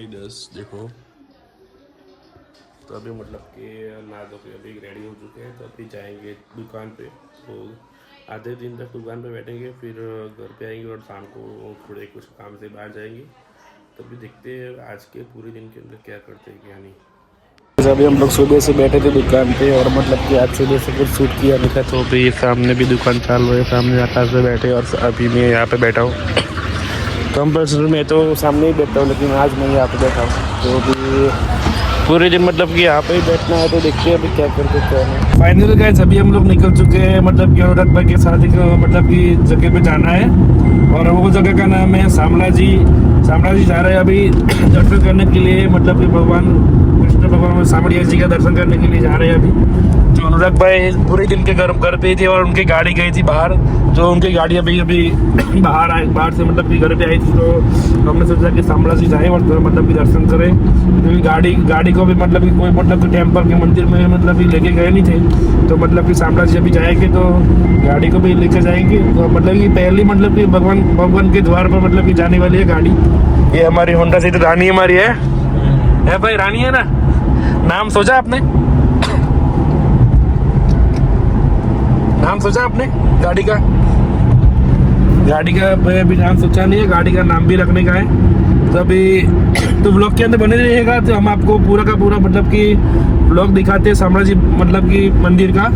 10 देखो। तो अभी मतलब कि ना धो के अभी रेडी हो चुके हैं, तो अभी जाएंगे दुकान पे। तो आधे दिन तक दुकान पे बैठेंगे, फिर घर पे आएंगे और शाम को थोड़े कुछ काम से बाहर जाएंगे। तो अभी देखते हैं आज के पूरे दिन के अंदर क्या करते हैं क्या नहीं। अभी हम लोग सुबह से बैठे थे दुकान पे, और मतलब कि आज सुबह से कुछ शूट किया नहीं था। तो अभी सामने भी दुकान चालू है, सामने आकाश में बैठे, और अभी मैं यहाँ पे बैठा हूँ। कंपल्सरी में तो सामने ही बैठता हूँ, लेकिन आज मैं यहाँ पे बैठा हूँ। तो अभी पूरे दिन मतलब कि यहाँ पे ही बैठना है। तो देखते हैं अभी क्या करते क्या नहीं। फाइनली गाइस अभी हम लोग निकल चुके हैं, मतलब कि अनुराग भाई के साथ एक मतलब कि जगह पे जाना है, और वो जगह का नाम है शामला जी। शामला जी जा रहे हैं अभी दर्शन करने के लिए, मतलब कि भगवान कृष्ण भगवान शामलिया जी का दर्शन करने के लिए जा रहे हैं अभी। तो अनुराग भाई पूरे दिन के घर पे ही थे, और उनकी गाड़ी गई थी बाहर। तो उनकी गाड़ी अभी बाहर से मतलब कि घर पे आई थी। तो हमने सोचा कि शामला जी जाए और मतलब कि दर्शन करें, क्योंकि गाड़ी को भी मतलब कि कोई मतलब कि टेम्पल के मंदिर में मतलब कि लेके गए नहीं थे। तो मतलब कि शामला जी अभी जाएंगे तो गाड़ी को भी लेकर जाएंगे। तो मतलब कि पहली मतलब कि भगवान के द्वार पर मतलब कि जाने वाली है गाड़ी। ये हमारी होंडा सिटी रानी हमारी है भाई, रानी है ना। नाम सोचा आपने? नाम सोचा आपने गाड़ी का? गाड़ी का अभी नाम सोचा नहीं है, गाड़ी का नाम भी रखने का है। तो अभी तो व्लॉग के अंदर बने रहिएगा, तो हम आपको पूरा का पूरा मतलब कि व्लॉग दिखाते हैं शामला जी मतलब कि मंदिर का।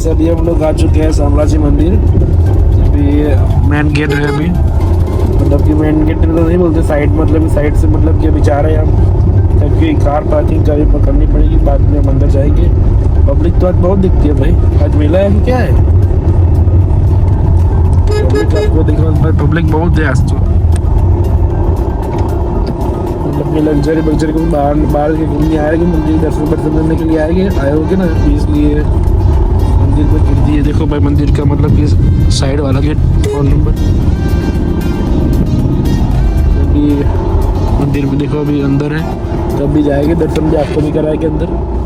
अभी हम लोग आ चुके हैं शामला जी मंदिर। अभी मेन गेट है अभी, मतलब कि मेन गेट तो नहीं बोलते, साइड मतलब साइड से मतलब कि अभी जा रहे हैं हम, क्योंकि कार पार्किंग करनी पड़ेगी, बाद में हम अंदर जाएंगे। पब्लिक तो आज बहुत दिखती है भाई, आज मेला है कि क्या है? पब्लिक आपको देखो, पब्लिक बहुत है आज तो, मतलब कि लग्जरी को बाहर के घूमने आएगी, मंदिर दर्शन करने के लिए आए होगे ना, इसलिए मंदिर में गिरती है। देखो भाई मंदिर का मतलब कि साइड वाला गेट फोन नंबर। अभी मंदिर में देखो अभी अंदर है, तब भी जाएंगे, दर्शन भी आपको भी कराएंगे अंदर।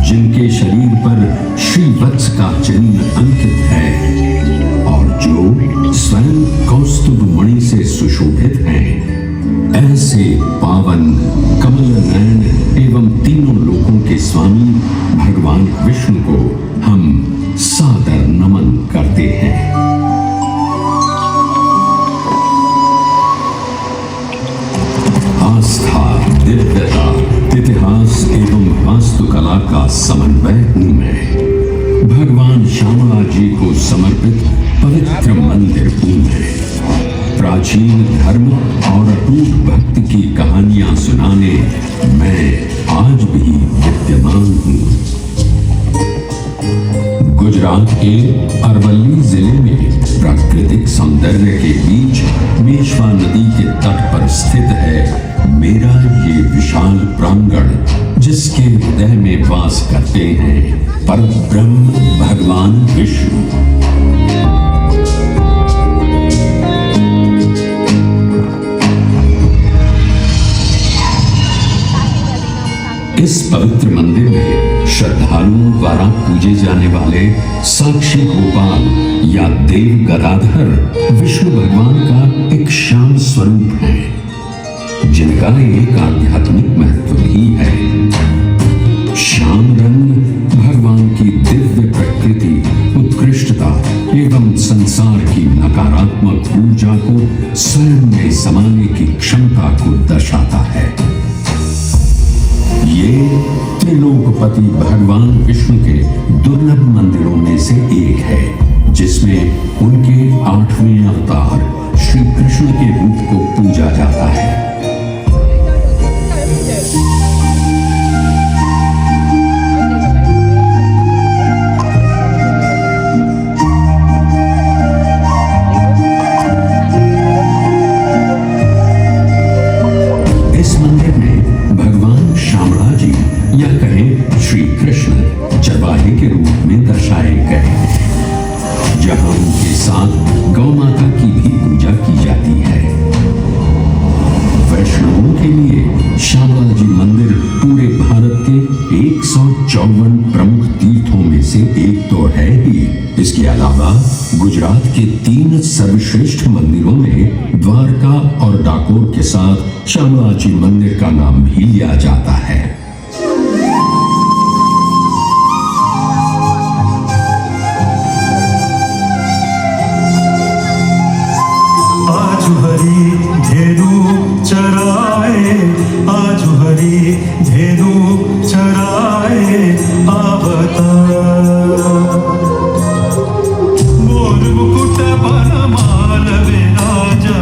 जिनके शरीर पर श्रीवत्स का चिन्ह अंकित है और जो स्वयं कौस्तुभ मणि से सुशोभित हैं, ऐसे पावन कमल नयन एवं तीनों लोकों के स्वामी भगवान विष्णु को हम सादर नमन करते हैं। आस्था, दिव्यता, इतिहास एवं वास्तुकला का समन्वय हूं मैं। भगवान श्यामला जी को समर्पित पवित्र मंदिर हूं मैं। प्राचीन धर्म और अटूट भक्ति की कहानियां सुनाने मैं आज भी विद्यमान हूं। गुजरात के अरवल्ली जिले में प्राकृतिक सौंदर्य के बीच मेश्वा नदी के तट पर स्थित है मेरा ये विशाल प्रांगण, जिसके हृदय में वास करते हैं परब्रह्म भगवान विष्णु। इस पवित्र मंदिर में श्रद्धालुओं द्वारा पूजे जाने वाले साक्षी गोपाल या देव गदाधर विष्णु भगवान का एक श्याम स्वरूप है, जिनका एक आध्यात्मिक महत्व भी है। श्याम रंग भगवान की दिव्य प्रकृति, उत्कृष्टता एवं संसार की नकारात्मक ऊर्जा को स्वयं में समाने की क्षमता को दर्शाता है। ये त्रिलोकपति भगवान विष्णु के दुर्लभ मंदिरों में से एक है, जिसमें उनके 8वें अवतार श्री कृष्ण के रूप को पूजा जाता है। इस मंदिर में भगवान श्यामला जी या कहें श्री कृष्ण चरवाहे के रूप में दर्शाए गए हैं, जहां उनके साथ गौ माता की भी पूजा की जाती है। वैष्णवों के लिए श्यामला जी मंदिर पूरे भारत के 154 प्रमुख तीर्थों में से एक तो है ही। इसके अलावा गुजरात के 3 सर्वश्रेष्ठ मंदिरों में द्वारका और डाकोर के साथ श्यामला जी मंदिर का नाम भी लिया जाता है। आजु हरी धेनु चराए, आजु हरी धेनु चराए आवता। मोर मुकुट बनमाल विराजा,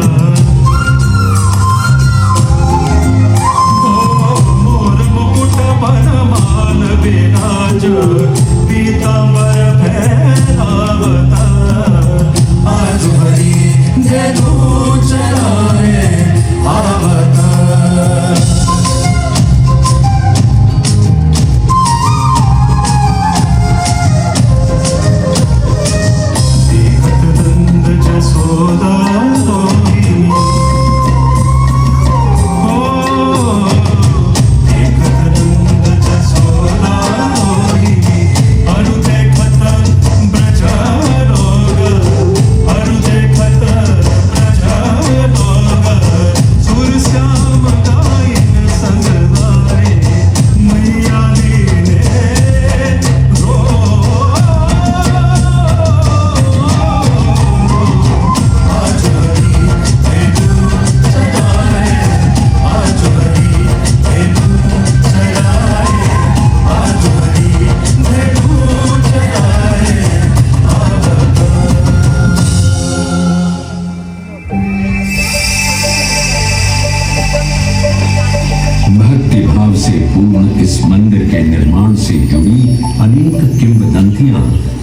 मोर मुकुट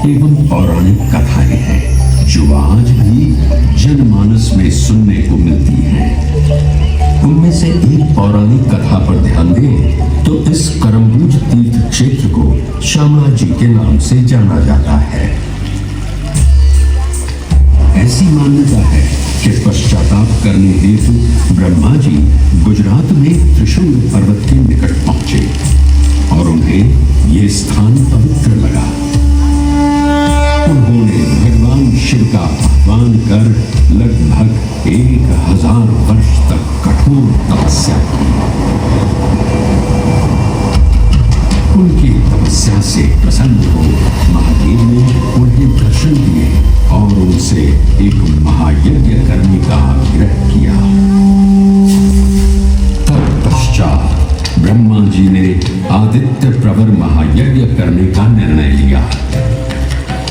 एवं पौराणिक कथाएं हैं जो आज भी जनमानस में सुनने को मिलती हैं। उनमें से एक पौराणिक कथा पर ध्यान दें तो इस करम्बूज तीर्थ क्षेत्र को श्यामला जी के नाम से जाना जाता है। ऐसी मान्यता है कि पश्चाताप करने हेतु ब्रह्मा जी गुजरात में त्रिशूल पर्वत के निकट पहुंचे और उन्हें ये स्थान पवित्र लगा। उन्होंने भगवान शिव का आह्वान कर लगभग 1000 वर्ष तक कठोर तपस्या की। उनकी तपस्या से प्रसन्न हो महादेव ने उन्हें दर्शन दिए और उनसे एक महायज्ञ करने का आग्रह किया। तत्पश्चात ब्रह्मा जी ने आदित्य प्रवर महायज्ञ करने का निर्णय लिया।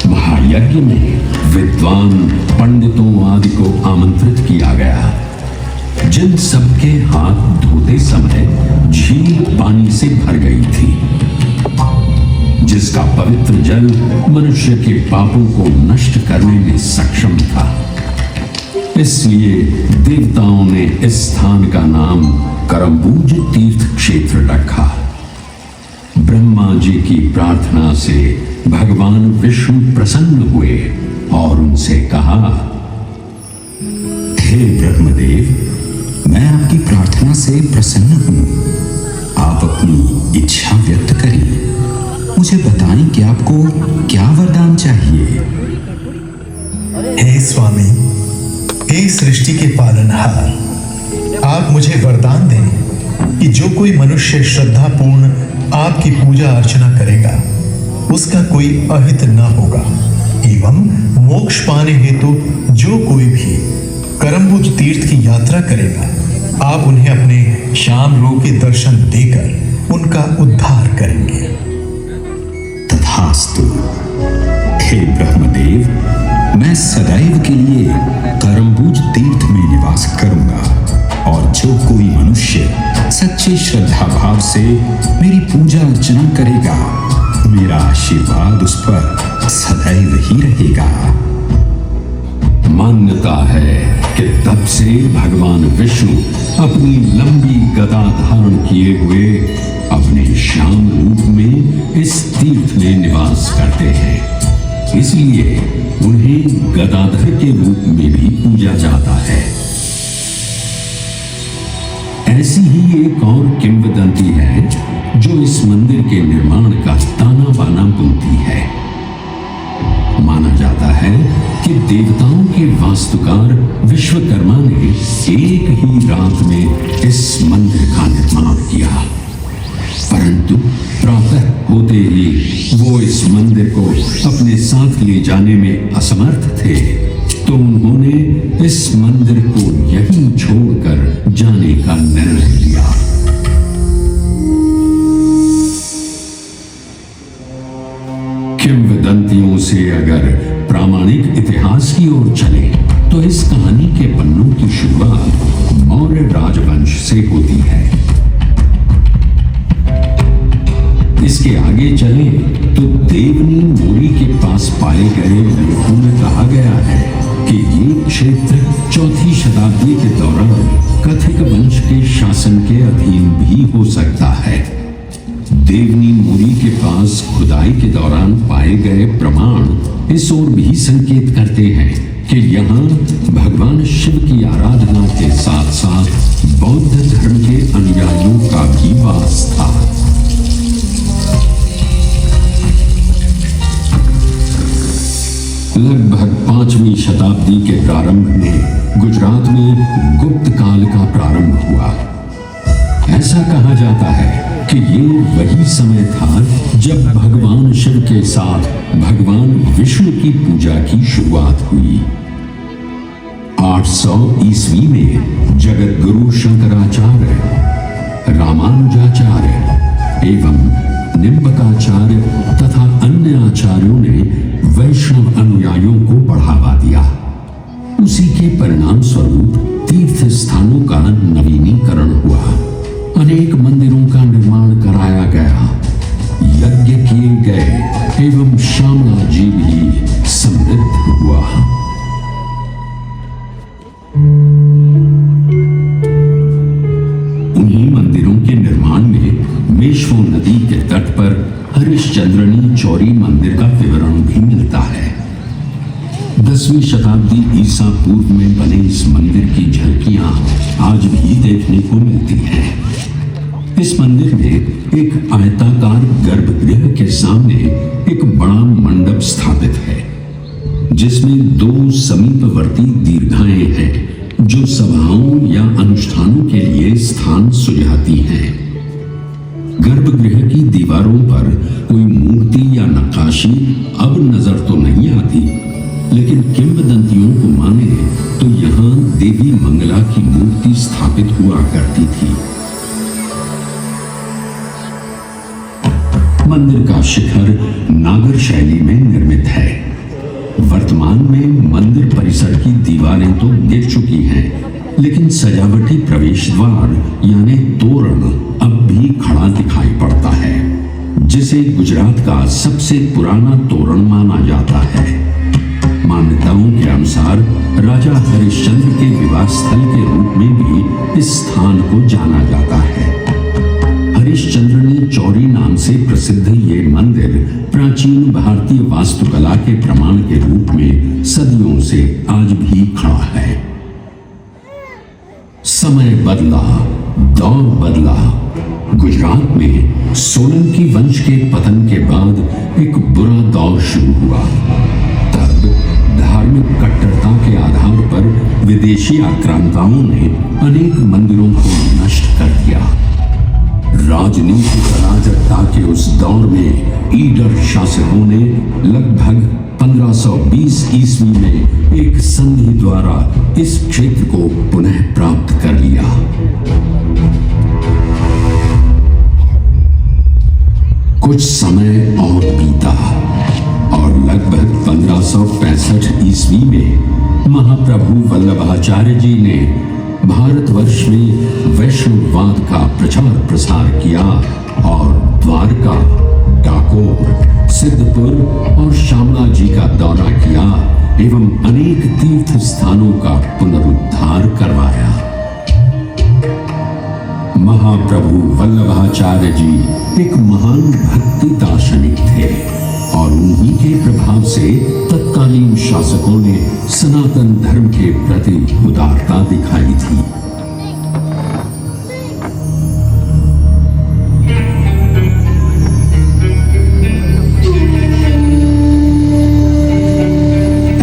महायज्ञ में विद्वान पंडितों आदि को आमंत्रित किया गया, जिन सबके हाथ धोते समय झील पानी से भर गई थी, जिसका पवित्र जल मनुष्य के पापों को नष्ट करने में सक्षम था। इसलिए देवताओं ने इस स्थान का नाम करम्बूज तीर्थ क्षेत्र रखा। ब्रह्मा जी की प्रार्थना से भगवान विष्णु प्रसन्न हुए और उनसे कहा, हे ब्रह्मदेव, मैं आपकी प्रार्थना से प्रसन्न हूं। आप अपनी इच्छा व्यक्त करें। मुझे बताएं कि आपको क्या वरदान चाहिए। हे स्वामी, हे सृष्टि के पालनहार, आप मुझे वरदान दें कि जो कोई मनुष्य श्रद्धापूर्ण आपकी पूजा अर्चना करेगा उसका कोई अहित न होगा, एवं मोक्ष पाने हेतु जो कोई भी करम्बूज तीर्थ की यात्रा करेगा आप उन्हें अपने श्याम रूप के दर्शन देकर उनका उद्धार करेंगे। तथास्तु। हे ब्रह्मदेव, मैं सदैव के लिए करम्बूज तीर्थ में निवास करूंगा और जो कोई मनुष्य सच्चे श्रद्धा भाव से मेरी पूजा अर्चना करेगा, मेरा आशीर्वाद उस पर सदैव ही रहेगा। मान्यता है कि तब से भगवान विष्णु अपनी लंबी गदा धारण किए हुए अपने श्याम रूप में इस तीर्थ में निवास करते हैं। इसलिए उन्हें गदाधर के रूप में भी पूजा जाता है। ऐसी ही एक और किंवदंती है जो इस मंदिर के निर्माण का ताना बाना बुनती है। माना जाता है कि देवताओं के वास्तुकार विश्वकर्मा ने एक ही रात में इस मंदिर का निर्माण किया, परंतु प्रातः होते ही वो इस मंदिर को अपने साथ ले जाने में असमर्थ थे, तो उन्होंने इस मंदिर को यहीं छोड़कर जाने का निर्णय लिया। किंवदंतियों से अगर प्रामाणिक इतिहास की ओर चले तो इस कहानी के पन्नों की शुरुआत मौर्य राजवंश से होती है। इसके आगे चले तो देवनी मोरी के पास पाए गए लेखों में कहा गया है कि ये क्षेत्र 4वीं शताब्दी के दौरान कथिक वंश के शासन के अधीन भी हो सकता है। देवनी मोरी के पास खुदाई के दौरान पाए गए प्रमाण इस ओर भी संकेत करते हैं कि यहाँ भगवान शिव की आराधना के साथ साथ बौद्ध धर्म के अनुयायियों का भी वास था। लगभग 5वीं शताब्दी के प्रारंभ में गुजरात में गुप्त काल का प्रारंभ हुआ। ऐसा कहा जाता है कि ये वही समय था जब भगवान शिव के साथ भगवान विष्णु की पूजा की शुरुआत हुई। 800 ईस्वी में जगत गुरु शंकराचार्य, रामानुजाचार्य एवं निम्बकाचार्य तथा अन्य आचार्यों ने वैष्णव अनुयायियों को बढ़ावा दिया। उसी के परिणाम स्वरूप तीर्थ स्थानों का नवीनीकरण हुआ, अनेक मंदिरों का निर्माण कराया गया, यज्ञ किए गए एवं श्यामला जी भी चंद्रनी चौरी मंदिर का विवरण भी मिलता है। 10वीं शताब्दी ईसा पूर्व में बने इस मंदिर की झलकियां आज भी देखने को मिलती हैं। इस मंदिर में एक आयताकार गर्भगृह के सामने एक बड़ा मंडप स्थापित है, जिसमें 2 समीपवर्ती दीर्घाएं हैं जो सभाओं या अनुष्ठानों के लिए स्थान सुझाती हैं। गर्भगृह की दीवारों पर कोई मूर्ति या नक्काशी अब नजर तो नहीं आती, लेकिन किंवदंतियों को माने तो यहाँ देवी मंगला की मूर्ति स्थापित हुआ करती थी। मंदिर का शिखर नागर शैली में निर्मित है। वर्तमान में मंदिर परिसर की दीवारें तो गिर चुकी हैं, लेकिन सजावटी प्रवेश द्वार यानी तोरण अब भी खड़ा दिखाई पड़ता है, जिसे गुजरात का सबसे पुराना तोरण माना जाता है। मान्यताओं के अनुसार राजा हरिश्चंद्र के विवाह स्थल के रूप में भी इस स्थान को जाना जाता है। हरिश्चंद्रनी चौरी नाम से प्रसिद्ध ये मंदिर प्राचीन भारतीय वास्तुकला के प्रमाण के रूप में सदियों से आज भी खड़ा है। समय बदला, दौर बदला। गुजरात में सोलंकी वंश के पतन के बाद एक बुरा दौर शुरू हुआ। तब धार्मिक कट्टरता के आधार पर विदेशी आक्रांताओं ने अनेक मंदिरों को नष्ट कर दिया। राजनीतिक अराजकता के उस दौर में ईडर शासकों ने लगभग 1520 ईस्वी में एक संधि द्वारा इस क्षेत्र को पुनः प्राप्त कर लिया। कुछ समय और बीता और लगभग 1565 ईस्वी में महाप्रभु वल्लभाचार्य जी ने भारतवर्ष में वैष्णववाद का प्रचार प्रसार किया और द्वारका, डाकोर, सिद्धपुर और शामला जी का दौरा किया एवं अनेक तीर्थ स्थानों का पुनरुद्धार करवाया। महाप्रभु वल्लभाचार्य जी एक महान भक्ति दार्शनिक थे और उन्हीं के प्रभाव से तत्कालीन शासकों ने सनातन धर्म के प्रति उदारता दिखाई थी।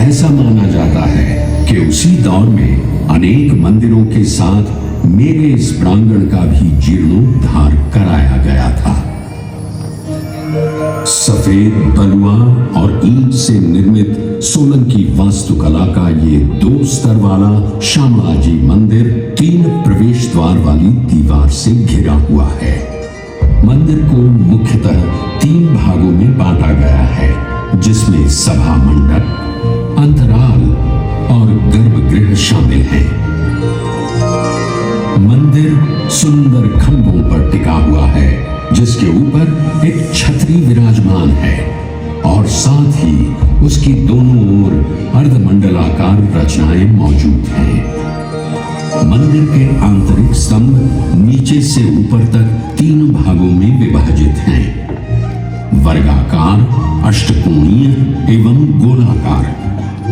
ऐसा माना जाता है कि उसी दौर में अनेक मंदिरों के साथ मेरे इस प्रांगण का भी जीर्णोद्धार कराया गया था। सफेद बलुआ और ईंट से निर्मित सोलंकी वास्तुकला का ये 2 स्तर वाला श्यामला जी मंदिर 3 प्रवेश द्वार वाली दीवार से घिरा हुआ है। मंदिर को मुख्यतः 3 भागों में बांटा गया है, जिसमें सभा मंडप, अंतराल और गर्भगृह शामिल हैं। मंदिर सुंदर खंभों पर टिका हुआ है, जिसके ऊपर एक छतरी विराजमान है और साथ ही उसकी दोनों ओर अर्धमंडलाकार रचनाएं मौजूद हैं। मंदिर के आंतरिक स्तंभ नीचे से ऊपर तक 3 भागों में विभाजित हैं, वर्गाकार, अष्टकोणीय एवं गोलाकार,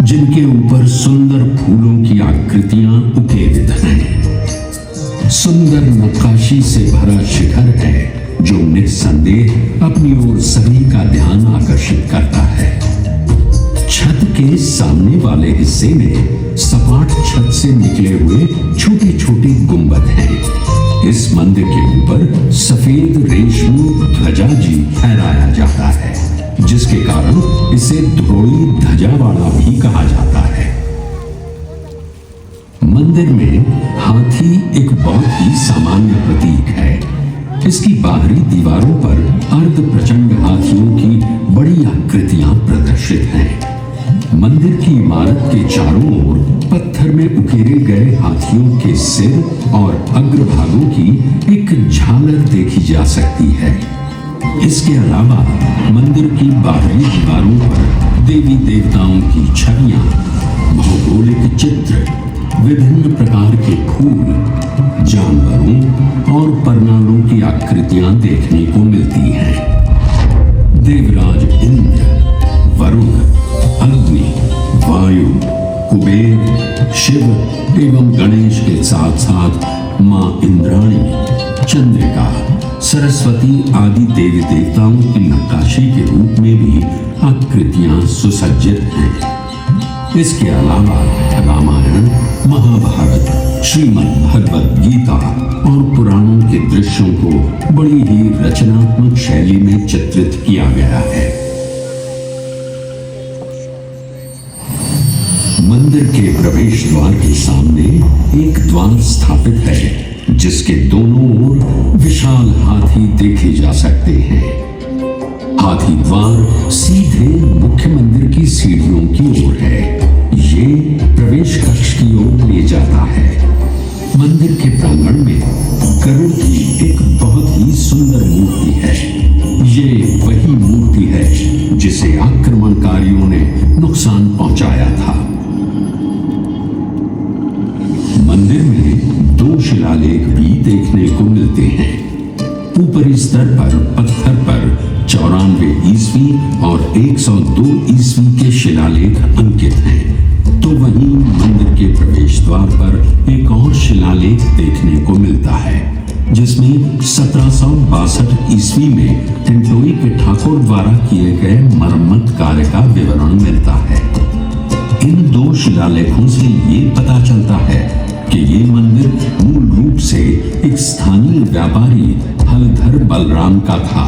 जिनके ऊपर सुंदर फूलों की आकृतियां उकेरित हैं। सुंदर नक्काशी से भरा शिखर है, जो निस्संदेह अपनी ओर सभी का ध्यान आकर्षित करता है। छत के सामने वाले हिस्से में सपाट छत से निकले हुए छोटे छोटे गुंबद हैं। इस मंदिर के ऊपर सफेद रेशमी ध्वजा जी फहराया जाता है, जिसके कारण इसे ध्रुवी ध्वजा वाला भी कहा जाता है। मंदिर में हाथी एक बहुत ही सामान्य प्रतीक है। इसकी बाहरी दीवारों पर अर्ध प्रचंड हाथियों की बड़ी आकृतियां प्रदर्शित हैं। मंदिर की इमारत के चारों ओर पत्थर में उकेरे गए हाथियों के सिर और अग्रभागों की एक झालर देखी जा सकती है। इसके अलावा मंदिर की बाहरी दीवारों पर देवी देवताओं की छवियां, भौगोलिक चित्र, विभिन्न प्रकार के फूल, जानवरों और परनालों की आकृतियां देखने को मिलती हैं। देवराज इंद्र, वरुण, अग्नि, वायु, कुबेर, शिव एवं गणेश के साथ साथ मां इंद्राणी, चंद्रिका, सरस्वती आदि देवी देवताओं की नक्काशी के रूप में भी आकृतियां सुसज्जित हैं। इसके अलावा रामायण, महाभारत, श्रीमद् भगवद गीता और पुराणों के दृश्यों को बड़ी ही रचनात्मक शैली में चित्रित किया गया है। मंदिर के प्रवेश द्वार के सामने एक द्वार स्थापित है, जिसके दोनों ओर विशाल हाथी देखे जा सकते हैं। हाथी द्वार सीधे मुख्य मंदिर की सीढ़ियों की ओर है। ये प्रवेश कक्ष की ओर ले जाता है। मंदिर के प्रांगण में गरुड़ की एक बहुत ही सुंदर मूर्ति है। ये वही मूर्ति है जिसे आक्रमणकारियों ने नुकसान पहुंचाया था। मंदिर में 2 शिलालेख भी देखने को मिलते हैं। ऊपरी स्तर पर पत्थर पर 94 ईस्वी और 102 ईस्वी के शिलालेख अंकित हैं, तो वहीं मंदिर के प्रवेश द्वार पर एक और शिलालेख देखने को मिलता है, जिसमें 1762 ईस्वी में टिंटोई के ठाकुर द्वारा किए गए मरम्मत कार्य का विवरण मिलता है। इन 2 शिलालेखों से ये पता चलता है कि ये मंदिर मूल रूप से एक स्थानीय व्यापारी हलधर बलराम का था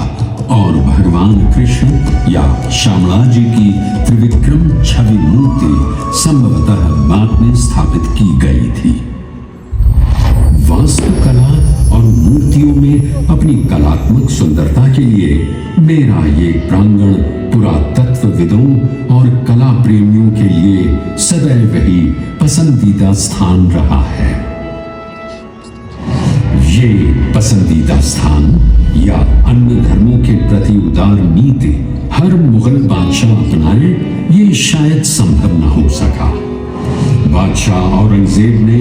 और भगवान कृष्ण या श्यामला जी की त्रिविक्रम छवि मूर्ति संभवतः बाद में स्थापित की गई थी। वास्तुकला और मूर्तियों में अपनी कलात्मक सुंदरता के लिए मेरा ये प्रांगण पुरातत्वविदों और कला प्रेमियों के लिए सदैव ही पसंदीदा स्थान रहा है। ये पसंदीदा स्थान या अन्य धर्मों के प्रति उदार नीति हर मुगल बादशाह अपनाए, ये शायद संभव न हो सका। बादशाह औरंगजेब ने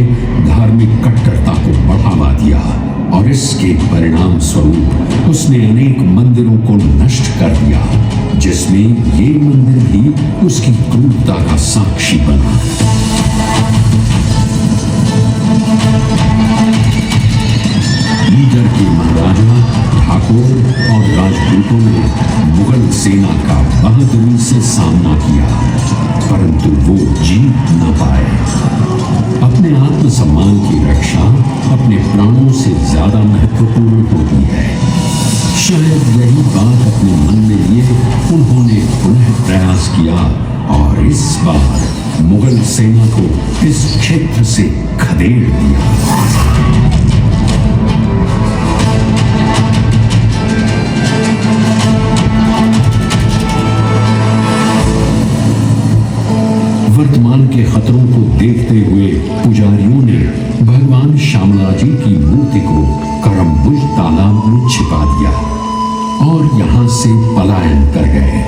धार्मिक कट्टरता को बढ़ावा दिया और इसके परिणाम स्वरूप उसने अनेक मंदिरों को नष्ट कर दिया, जिसमें ये मंदिर भी उसकी क्रूरता का साक्षी बना। ईडर के महाराजा, ठाकुर और राजपूतों ने मुगल सेना का बहादुरी से सामना किया, परंतु वो जीत न पाए। अपने आत्मसम्मान की रक्षा अपने प्राणों से ज्यादा महत्वपूर्ण होती है। शायद यही बात अपने मन में लिए उन्होंने पुनः प्रयास किया और इस बार मुगल सेना को इस क्षेत्र से खदेड़ दिया। वर्तमान के खतरों को देखते हुए पुजारियों ने भगवान श्यामला जी की मूर्ति को करम्बुज तालाब में छिपा दिया और यहां से पलायन कर गए।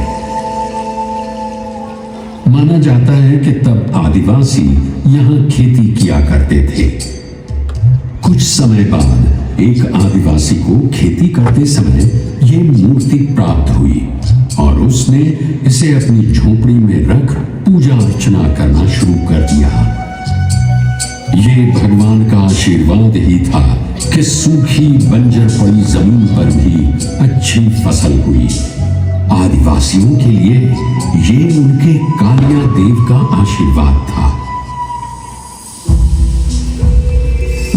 माना जाता है कि तब आदिवासी यहां खेती किया करते थे। कुछ समय बाद एक आदिवासी को खेती करते समय ये मूर्ति प्राप्त हुई और उसने इसे अपनी झोपड़ी में रख पूजा अर्चना करना शुरू कर दिया। ये भगवान का आशीर्वाद ही था कि सूखी बंजर पड़ी जमीन पर भी अच्छी फसल हुई। आदिवासियों के लिए ये उनके कालिया देव का आशीर्वाद था।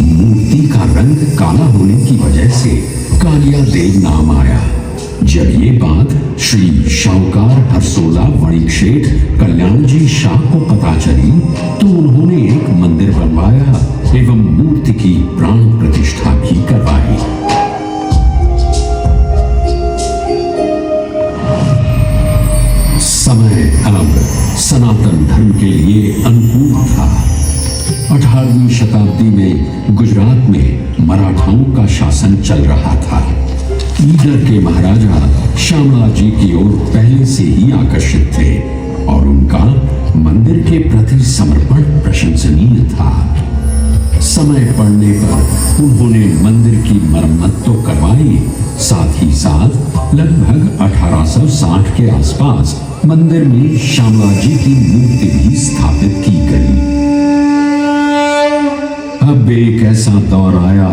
मूर्ति का रंग काला होने की वजह से कालिया देव नाम आया। जब ये बात श्री शाहूकार हरसोला वणिक शेठ कल्याण जी शाह को पता चली, तो उन्होंने एक मंदिर बनवाया एवं मूर्ति की प्राण प्रतिष्ठा भी करवाई। समय अब सनातन धर्म के लिए अनुकूल था। 18वीं शताब्दी में गुजरात में मराठाओं का शासन चल रहा था। ईडर के महाराजा श्यामला जी की ओर पहले से ही आकर्षित थे और उनका मंदिर के प्रति समर्पण प्रशंसनीय था। समय पड़ने पर उन्होंने मंदिर की मरम्मत तो करवाई, साथ ही साथ लगभग 1860 के आसपास मंदिर में श्यामला जी की मूर्ति भी स्थापित की गई। अब एक ऐसा दौर आया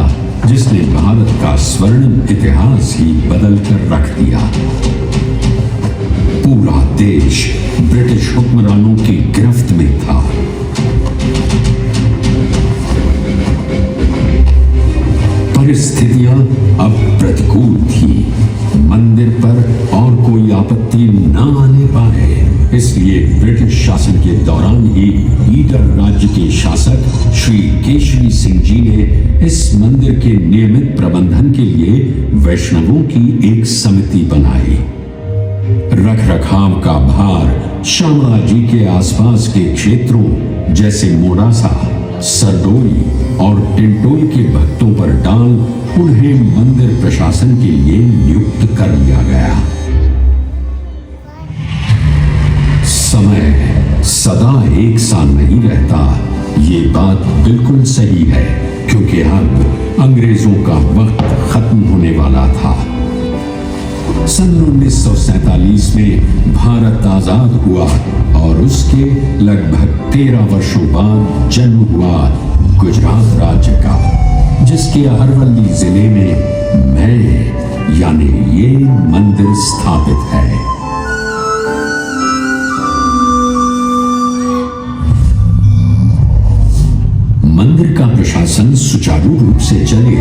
जिसने भारत का स्वर्णिम इतिहास ही बदल कर रख दिया। पूरा देश ब्रिटिश हुक्मरानों की गिरफ्त में था। परिस्थितियां अब प्रतिकूल थी। मंदिर पर और कोई आपत्ति न आने पाए, इसलिए ब्रिटिश शासन के दौरान ही ईडर राज्य के शासक श्री केशरी सिंह जी ने इस मंदिर के नियमित प्रबंधन के लिए वैष्णवों की एक समिति बनाई। रख रखाव का भार श्यामला जी के आसपास के क्षेत्रों जैसे मोडासा, सरडोई और टिंटोई के भक्तों पर डाल उन्हें मंदिर प्रशासन के लिए नियुक्त कर लिया गया। समय सदा एक सा नहीं रहता, ये बात बिल्कुल सही है, क्योंकि अब अंग्रेजों का वक्त खत्म होने वाला था। सन 1947 में भारत आजाद हुआ और उसके लगभग 13 वर्षों बाद जन्म हुआ गुजरात राज्य का, जिसके अरवल्ली जिले में मैं यानी ये मंदिर स्थापित है। मंदिर का प्रशासन सुचारू रूप से चले,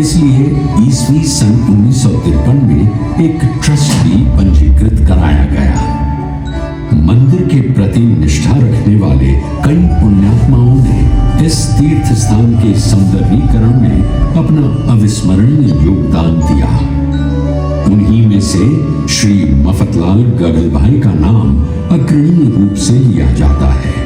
इसलिए ईस्वी सन 1953 में एक ट्रस्ट भी पंजीकृत कराया गया। मंदिर के प्रति निष्ठा रखने वाले कई पुण्यात्माओं ने इस तीर्थ स्थान के सौंदर्यीकरण में अपना अविस्मरणीय योगदान दिया। उन्हीं में से श्री मफतलाल गगलभाई का नाम अग्रणी रूप से लिया जाता है।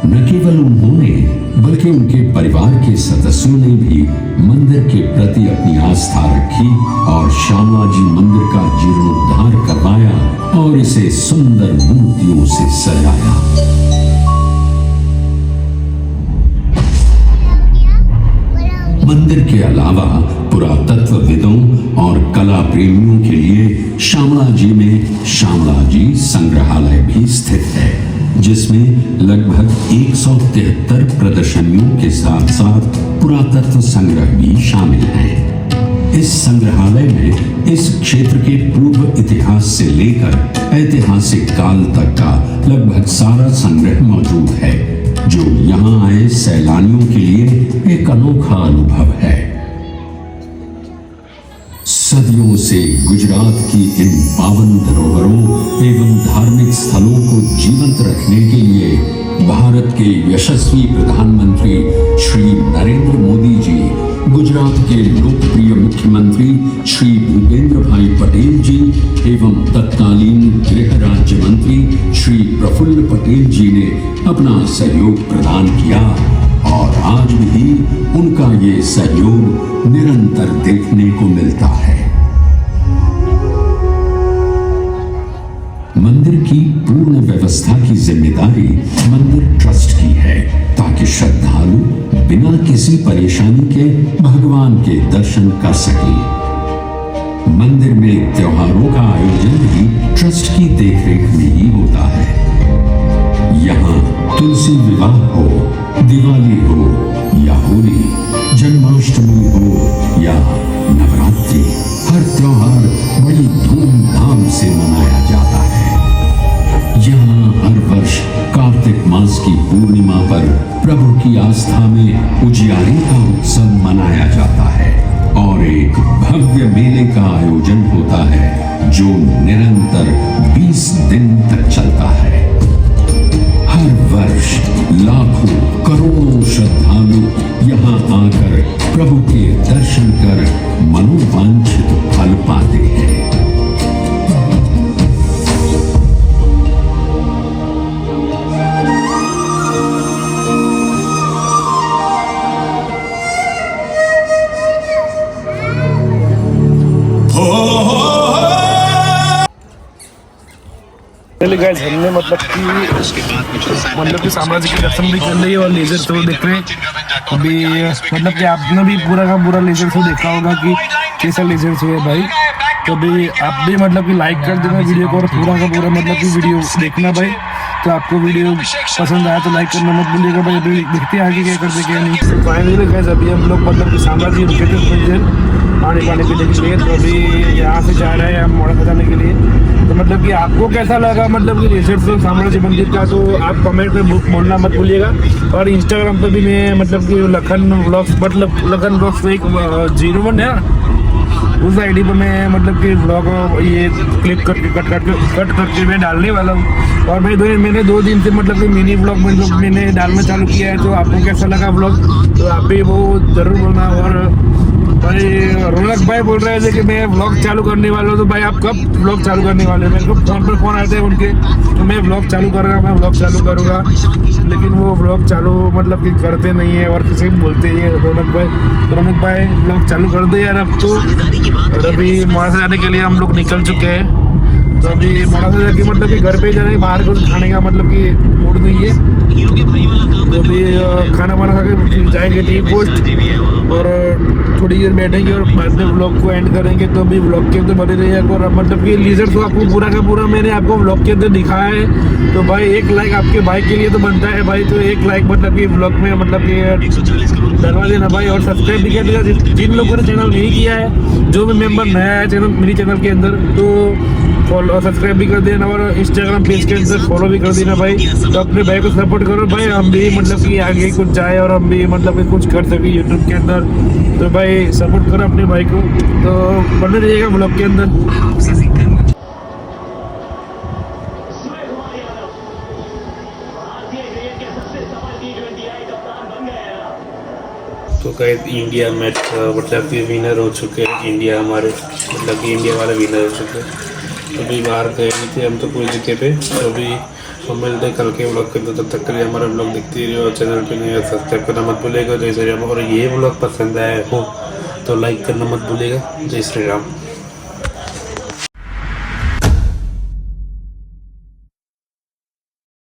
न केवल उन्होंने बल्कि उनके परिवार के सदस्यों ने भी मंदिर के प्रति अपनी आस्था रखी और श्यामला जी मंदिर का जीर्णोद्धार करवाया और इसे सुंदर मूर्तियों से सजाया। मंदिर के अलावा पुरातत्वविदों और कला प्रेमियों के लिए श्यामला जी में श्यामला जी संग्रहालय भी स्थित है, जिसमें लगभग 173 प्रदर्शनियों के साथ साथ पुरातत्व संग्रह भी शामिल हैं। इस संग्रहालय में इस क्षेत्र के पूर्व इतिहास से लेकर ऐतिहासिक काल तक का लगभग सारा संग्रह मौजूद है, जो यहाँ आए सैलानियों के लिए एक अनोखा अनुभव है। सदियों से गुजरात की इन पावन धरोहरों एवं धार्मिक स्थलों को जीवंत रखने के लिए भारत के यशस्वी प्रधानमंत्री श्री नरेंद्र मोदी जी, गुजरात के लोकप्रिय मुख्यमंत्री श्री भूपेंद्र भाई पटेल जी एवं तत्कालीन गृह राज्य मंत्री श्री प्रफुल्ल पटेल जी ने अपना सहयोग प्रदान किया और आज भी उनका ये सहयोग निरंतर देखने को मिलता है। मंदिर की पूर्ण व्यवस्था की जिम्मेदारी मंदिर ट्रस्ट की है, ताकि श्रद्धालु बिना किसी परेशानी के भगवान के दर्शन कर सके। मंदिर में त्योहारों का आयोजन भी ट्रस्ट की देखरेख में ही होता है। यहाँ तुलसी विवाह हो, दिवाली हो या होली, जन्माष्टमी हो या नवरात्रि, हर त्योहार बड़ी धूमधाम से मनाया जाता है। यहाँ हर वर्ष कार्तिक मास की पूर्णिमा पर प्रभु की आस्था में उजियारे का उत्सव मनाया जाता है और एक भव्य मेले का आयोजन होता है, जो निरंतर 20 दिन तक चलता है। हर वर्ष लाखों करोड़ों श्रद्धालु यहाँ आकर प्रभु के दर्शन कर मनोवांछित फल पाते हैं। चलिए गाइस, हमने मतलब कि साम्राज्य के दर्शन भी कर लिए और लेजर शो देख रहे हैं अभी। मतलब कि आपने भी पूरा का पूरा लेजर शो देखा होगा कि कैसा लेजर शो है भाई। तो अभी आप भी मतलब कि लाइक कर देना वीडियो को और पूरा का पूरा मतलब कि वीडियो देखना भाई। तो आपको वीडियो पसंद आया तो लाइक करना मत भूलिएगा भाई। अभी देखते हैं आगे क्या करते क्या नहीं। तो फाइनली गाइस, अभी हम लोग मतलब कि साम्राज्य रुके थे थोड़ी देर पानी पीने के लिए। तो अभी यहाँ से जा रहे हैं हम मोड़ा जाने के लिए। तो मतलब कि आपको कैसा लगा मतलब कि रिसर्च से साम्राज्य मंदिर का, तो आप कमेंट में बोलना मत भूलिएगा। और इंस्टाग्राम पे भी मैं मतलब कि लखन व्लॉग्स मतलब लखन व्लॉग्स 01 है उस आईडी पर मैं मतलब कि व्लॉग ये क्लिप करके कट करके मैं डालने वाला हूँ। और भाई मैंने 2 दिन से मतलब कि मिनी व्लॉग मैंने डालना चालू किया है। तो आपको कैसा लगा व्लॉग, तो आप भी वो ज़रूर बोलना। और भाई रौनक भाई बोल रहे थे कि मैं व्लॉग चालू करने वाला हूँ। तो भाई आप कब व्लॉग चालू करने वाले हैं? मेरे को फ़ोन आते हैं उनके, तो मैं व्लॉग चालू करूँगा लेकिन वो व्लॉग चालू मतलब कि करते नहीं है और किसी भी बोलते ही है। रौनक भाई व्लॉग चालू कर दे यार अब तो। और अभी मोड़ा से जाने के लिए हम लोग निकल चुके हैं। तो अभी मोड़ा से जाके मतलब कि घर पे जाने बाहर कुछ खाने का मतलब कि मूड नहीं है। तो अभी खाना वाना खा के जाएंगे टी पोस्ट और थोड़ी देर बैठेंगे और बाद में व्लॉग को एंड करेंगे। तो अभी व्लॉग के अंदर बने रहिए। और मतलब कि लीजर शो आपको पूरा का पूरा मैंने आपको व्लॉग के अंदर दिखाया है। तो भाई 1 लाइक आपके भाई के लिए तो बनता है भाई। तो 1 लाइक मतलब कि व्लॉग में मतलब कि डलवा देना भाई। और सब्सक्राइब भी कर देगा जिन लोगों ने चैनल नहीं किया है, जो भी मेंबर नया है चैनल मेरी चैनल के अंदर, तो फॉलो सब्सक्राइब भी कर देना और इंस्टाग्राम पेज के अंदर फॉलो भी कर देना भाई। तो अपने भाई को सपोर्ट करो भाई, हम भी मतलब कि आगे कुछ जाए और हम भी मतलब कि कुछ कर सके यूट्यूब के अंदर। तो भाई सपोर्ट करो अपने भाई को। तो बने रहिएगा ब्लॉग के अंदर। तो कहीं इंडिया मैच मतलब कि विनर हो चुके हैं। इंडिया हमारे मतलब कि इंडिया वाले विनर हो चुके हैं। अभी बाहर गए नहीं थे हम तो कोई जगह पे। तो अभी हम मिलते हैं कल के ब्लॉग के अंदर। तब तक के लिए हमारा ब्लॉग देखते रहिए और चैनल पे नहीं सब्सक्राइब करना मत भूलिएगा। जय श्री राम। और ये ब्लॉग पसंद आया हो तो लाइक करना मत भूलिएगा। जय श्री राम।